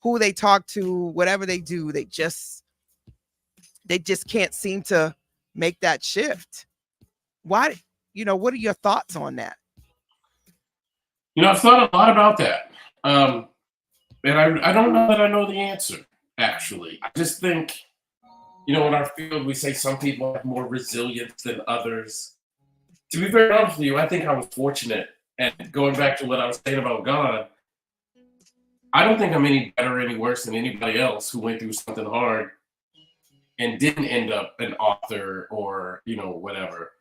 who they talk to, whatever they do, they just can't seem to make that shift. Why? What are your thoughts on that? I've thought a lot about that. And I don't know that I know the answer, actually. I just think, in our field, we say some people have more resilience than others. To be very honest with you, I think I was fortunate. And going back to what I was saying about God, I don't think I'm any better or any worse than anybody else who went through something hard and didn't end up an author or, whatever.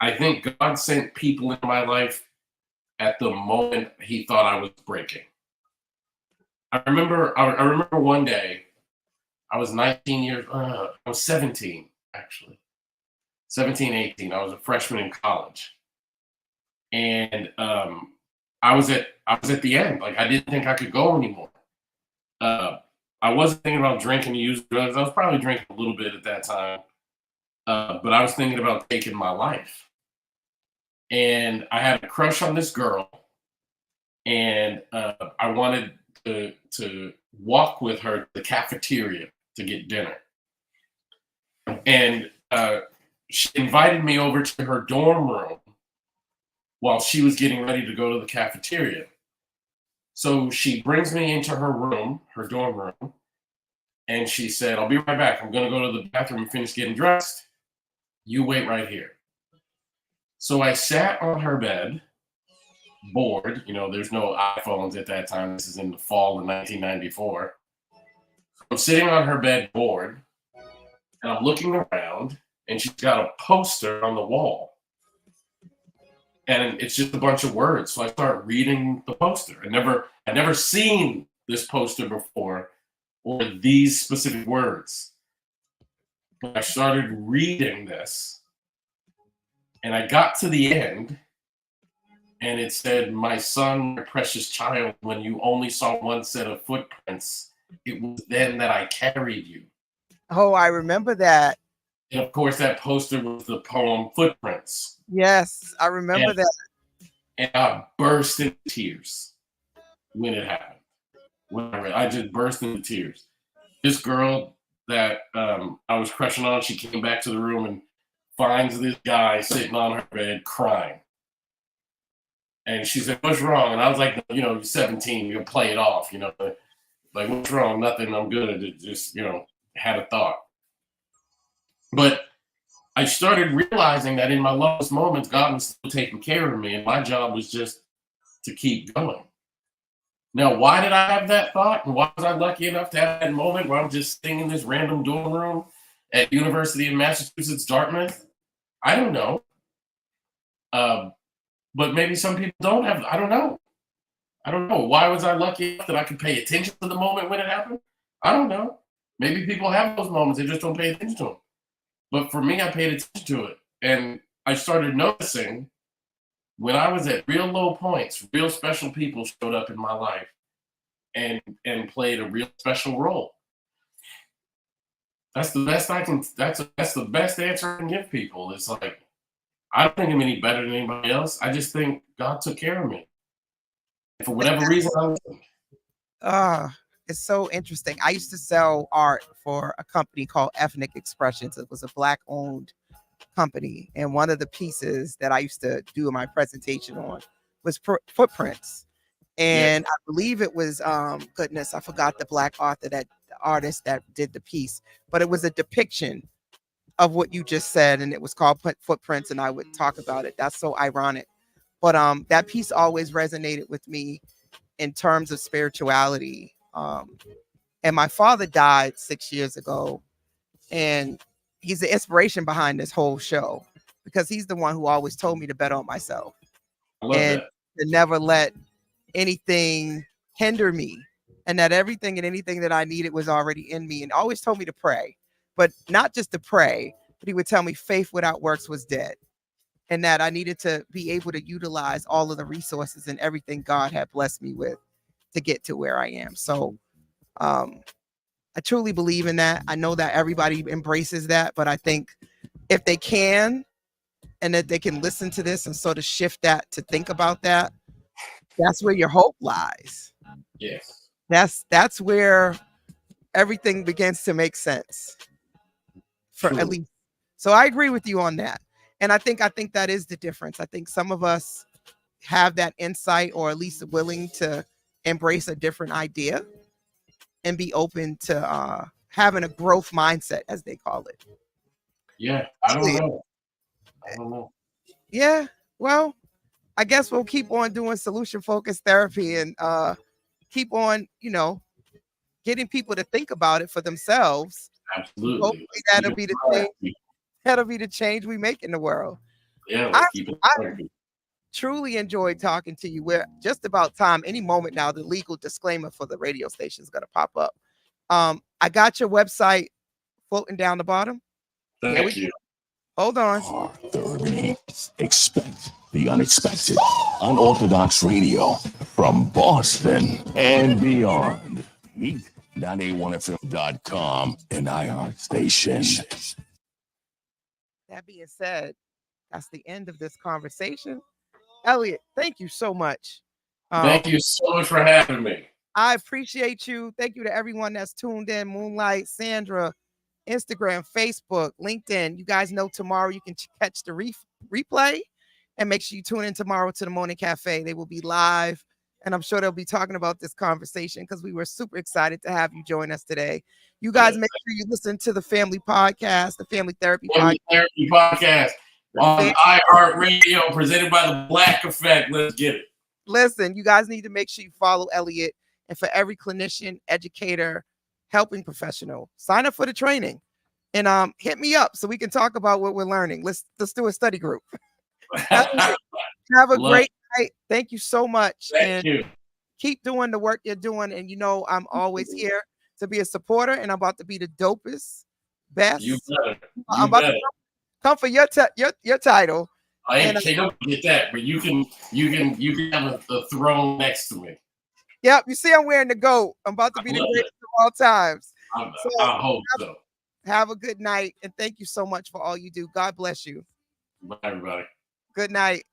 I think God sent people in my life at the moment he thought I was breaking. I remember one day, I was 19 years, I was 17, actually. 17, 18. I was a freshman in college. And I was at the end. Like, I didn't think I could go anymore. I wasn't thinking about drinking and using drugs. I was probably drinking a little bit at that time. But I was thinking about taking my life. And I had a crush on this girl. And I wanted to walk with her to the cafeteria to get dinner. And she invited me over to her dorm room while she was getting ready to go to the cafeteria. So she brings me into her room, her dorm room, and she said, "I'll be right back. I'm going to go to the bathroom and finish getting dressed. You wait right here." So I sat on her bed, bored. There's no iPhones at that time. This is in the fall of 1994. I'm sitting on her bed, bored, and I'm looking around, and she's got a poster on the wall. And it's just a bunch of words. So I start reading the poster. I'd never seen this poster before or these specific words. But I started reading this, and I got to the end, and it said, "My son, my precious child, when you only saw one set of footprints, it was then that I carried you." Oh, I remember that. And of course, that poster was the poem Footprints. Yes, I remember that. And I burst into tears when it happened. I just burst into tears. This girl that I was crushing on, she came back to the room and finds this guy sitting on her bed crying. And she said, "What's wrong?" And I was like, "You're 17, you can play it off, like, what's wrong? Nothing, I'm good." It just, had a thought. But I started realizing that in my lowest moments, God was still taking care of me, and my job was just to keep going. Now, why did I have that thought? And why was I lucky enough to have that moment where I'm just sitting in this random dorm room at University of Massachusetts, Dartmouth? I don't know. But maybe some people don't have, I don't know. Why was I lucky enough that I could pay attention to the moment when it happened? I don't know. Maybe people have those moments, they just don't pay attention to them. But for me, I paid attention to it. And I started noticing when I was at real low points, real special people showed up in my life and played a real special role. That's the best that's the best answer I can give people. It's like, I don't think I'm any better than anybody else. I just think God took care of me. And for whatever reason, I listened. It's so interesting. I used to sell art for a company called Ethnic Expressions. It was a Black-owned company, and one of the pieces that I used to do my presentation on was footprints. And I believe it was goodness, I forgot the Black artist that did the piece, but it was a depiction of what you just said, and it was called Footprints, and I would talk about it. That's so ironic. But that piece always resonated with me in terms of spirituality. And my father died 6 years ago, and he's the inspiration behind this whole show because he's the one who always told me to bet on myself and to never let anything hinder me, and that everything and anything that I needed was already in me, and always told me to pray, but not just to pray, but he would tell me faith without works was dead, and that I needed to be able to utilize all of the resources and everything God had blessed me with to get to where I am. So I truly believe in that. I know that everybody embraces that, but I think if they can, and that they can listen to this and sort of shift that to think about that, that's where your hope lies. Yes. That's where everything begins to make sense. For at least. So I agree with you on that. And I think that is the difference. I think some of us have that insight, or at least willing to embrace a different idea and be open to having a growth mindset, as they call it. Yeah, I don't know. Yeah, well, I guess we'll keep on doing solution-focused therapy and keep on, getting people to think about it for themselves. Absolutely. Hopefully that'll be the change we make in the world. Yeah, I, let's keep it. I truly enjoyed talking to you. We're just about time. Any moment now, the legal disclaimer for the radio station is going to pop up. I got your website floating down the bottom. Thank you. Hold on. R30. Expect the unexpected. Unorthodox radio from Boston and beyond. Meet 981fm.com and iHeartStation. That being said, that's the end of this conversation. Elliott, thank you so much. Thank you so much for having me. I appreciate you. Thank you to everyone that's tuned in. Moonlight, Sandra, Instagram, Facebook, LinkedIn. You guys know tomorrow you can catch the replay, and make sure you tune in tomorrow to the Morning Cafe. They will be live, and I'm sure they'll be talking about this conversation because we were super excited to have you join us today. You guys make sure you listen to the Family Podcast, the Family Therapy Podcast on iHeartRadio, presented by the Black Effect. Let's get it. Listen, you guys need to make sure you follow Elliott. And for every clinician, educator, helping professional, sign up for the training and hit me up so we can talk about what we're learning. Let's do a study group. Have a great night. Thank you so much. Thank you. Keep doing the work you're doing. And you know, I'm always here to be a supporter, and I'm about to be the dopest, best. You better. I'm about to come for your title. I ain't gonna get that, but you can have a throne next to me. Yep, you see, I'm wearing the GOAT. I'm about to be the greatest of all times. I hope so. Have a good night, and thank you so much for all you do. God bless you. Bye, everybody. Good night.